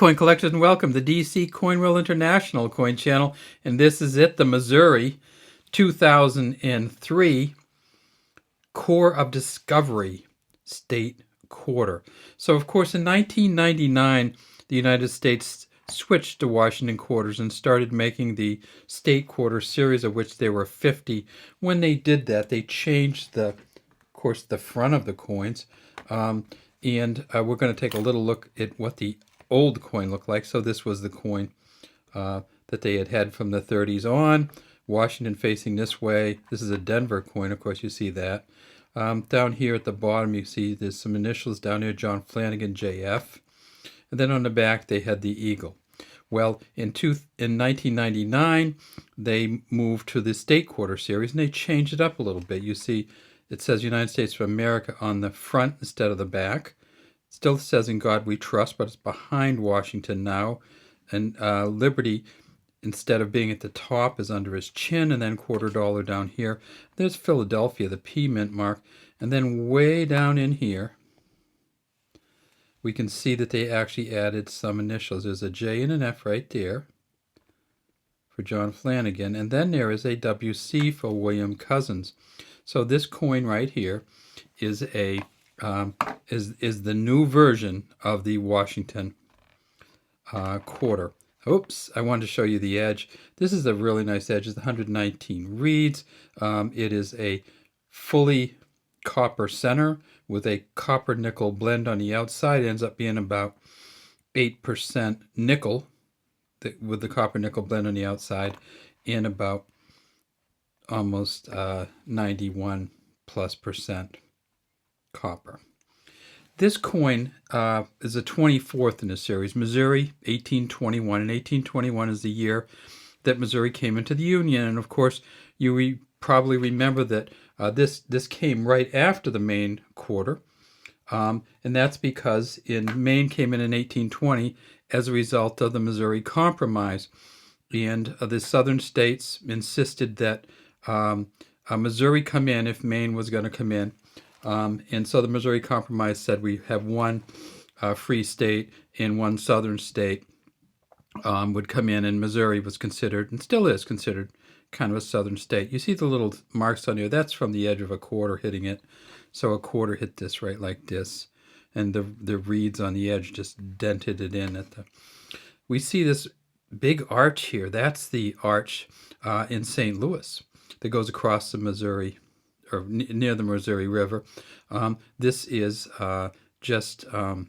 Coin collectors, and welcome to DC Coin World International Coin Channel, and this is it, the Missouri 2003 Core of Discovery State Quarter. So, of course, in 1999, the United States switched to Washington quarters and started making the state quarter series, of which there were 50. When they did that, they changed the front of the coins, and we're going to take a little look at what the old coin looked like. So this was the coin that they had from the 30s on. Washington facing this way. This is a Denver coin, of course, you see that. Down here at the bottom, you see there's some initials down here, John Flanagan, JF. And then on the back, they had the eagle. Well, in 1999, they moved to the state quarter series, and they changed it up a little bit. You see, it says United States of America on the front instead of the back. Still says "In God We Trust," but it's behind Washington now. And Liberty, instead of being at the top, is under his chin, and then $quarter down here. There's Philadelphia, the P mint mark. And then way down in here, we can see that they actually added some initials. There's a J and an F right there for John Flanagan. And then there is a WC for William Cousins. So this coin right here is a is the new version of the Washington quarter. Oops, I wanted to show you the edge. This is a really nice edge. It's 119 reeds. It is a fully copper center with a copper nickel blend on the outside. It ends up being about 8% nickel with the copper nickel blend on the outside, and about almost 91+% copper. This coin is the 24th in the series, Missouri 1821, and 1821 is the year that Missouri came into the Union. And of course, you probably remember that this came right after the Maine quarter, and that's because Maine came in 1820 as a result of the Missouri Compromise, and the southern states insisted that Missouri come in if Maine was going to come in. And so the Missouri Compromise said we have one free state and one southern state would come in, and Missouri was considered, and still is considered, kind of a southern state. You see the little marks on here? That's from the edge of a quarter hitting it. So a quarter hit this right like this, and the reeds on the edge just dented it in. We see this big arch here. That's the arch in St. Louis that goes across the Missouri, or near the Missouri River. This is just a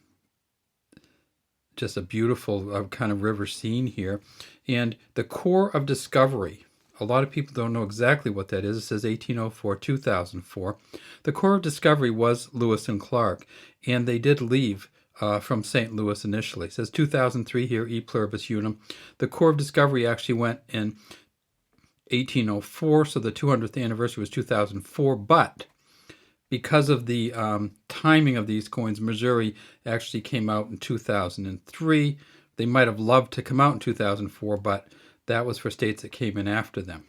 beautiful kind of river scene here. And the Core of Discovery, a lot of people don't know exactly what that is. It says 1804, 2004. The Core of Discovery was Lewis and Clark, and they did leave from St. Louis initially. It says 2003 here, E Pluribus Unum. The Core of Discovery actually went in 1804, so the 200th anniversary was 2004, but because of the timing of these coins, Missouri actually came out in 2003. They might have loved to come out in 2004, but that was for states that came in after them.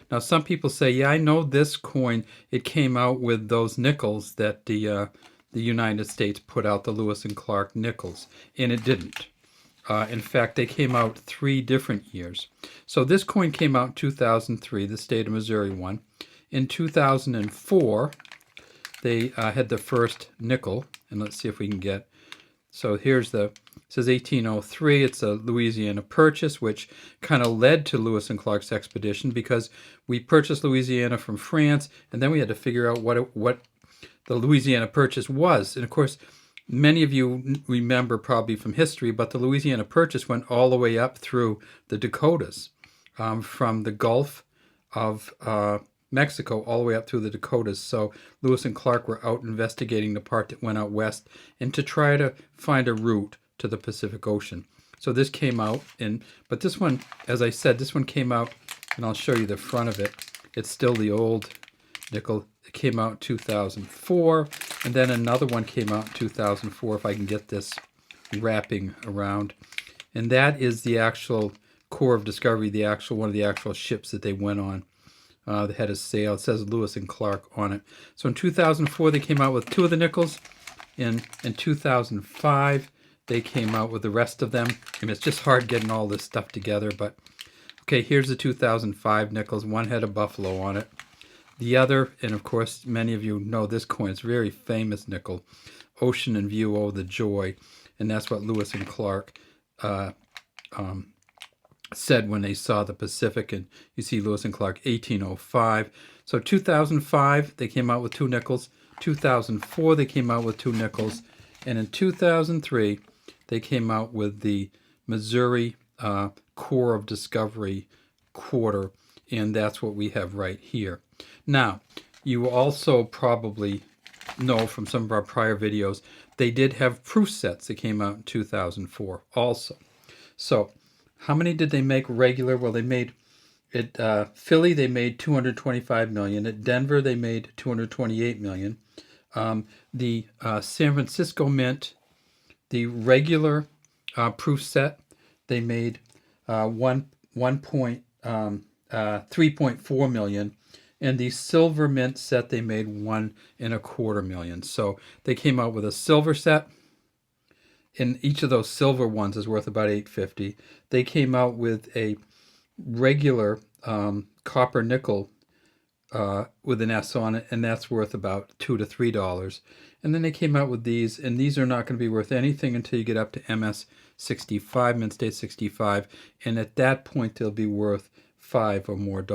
Now, some people say, yeah, I know this coin, it came out with those nickels that the United States put out, the Lewis and Clark nickels, and it didn't. In fact, they came out 3 different years. So this coin came out in 2003, the state of Missouri one. In 2004, they had the first nickel, and let's see if we can get. So here's it says 1803. It's a Louisiana purchase, which kind of led to Lewis and Clark's expedition, because we purchased Louisiana from France, and then we had to figure out what the Louisiana purchase was. And of course, many of you remember probably from history, but the Louisiana Purchase went all the way up through the Dakotas, from the Gulf of Mexico all the way up through the Dakotas. So Lewis and Clark were out investigating the part that went out west, and to try to find a route to the Pacific Ocean. So this came out, but this one, as I said, this one came out, and I'll show you the front of it. It's still the old nickel. It came out in 2004, and then another one came out in 2004, if I can get this wrapping around. And that is the actual Core of Discovery, one of the actual ships that they went on. They had a sail. It says Lewis and Clark on it. So in 2004, they came out with 2 of the nickels. In 2005, they came out with the rest of them. And it's just hard getting all this stuff together. But okay, here's the 2005 nickels. One had a buffalo on it. The other, and of course many of you know this coin, it's a very famous nickel, Ocean and View, oh the joy. And that's what Lewis and Clark said when they saw the Pacific. And you see Lewis and Clark 1805. So 2005 they came out with 2 nickels. 2004 they came out with 2 nickels. And in 2003 they came out with the Missouri Corps of Discovery quarter, and that's what we have right here. Now, you also probably know from some of our prior videos, they did have proof sets that came out in 2004 also. So how many did they make regular? Well, they made at Philly they made 225 million. At Denver they made 228 million. The San Francisco Mint, the regular proof set, they made 3.4 million, and the silver mint set they made 1.25 million. So they came out with a silver set, and each of those silver ones is worth about $8.50. They came out with a regular copper nickel with an S on it, and that's worth about $2 to $3. And then they came out with these, and these are not going to be worth anything until you get up to MS 65, Mint State 65, and at that point they'll be worth $5 or more.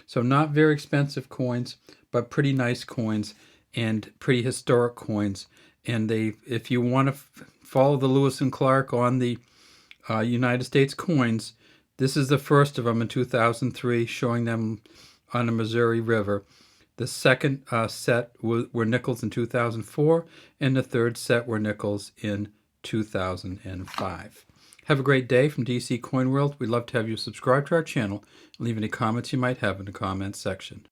So not very expensive coins, but pretty nice coins and pretty historic coins. And they, if you want to follow the Lewis and Clark on the United States coins, this is the first of them in 2003, showing them on the Missouri River. The second set were nickels in 2004, and the third set were nickels in 2005. Have a great day from DC Coin World. We'd love to have you subscribe to our channel and leave any comments you might have in the comments section.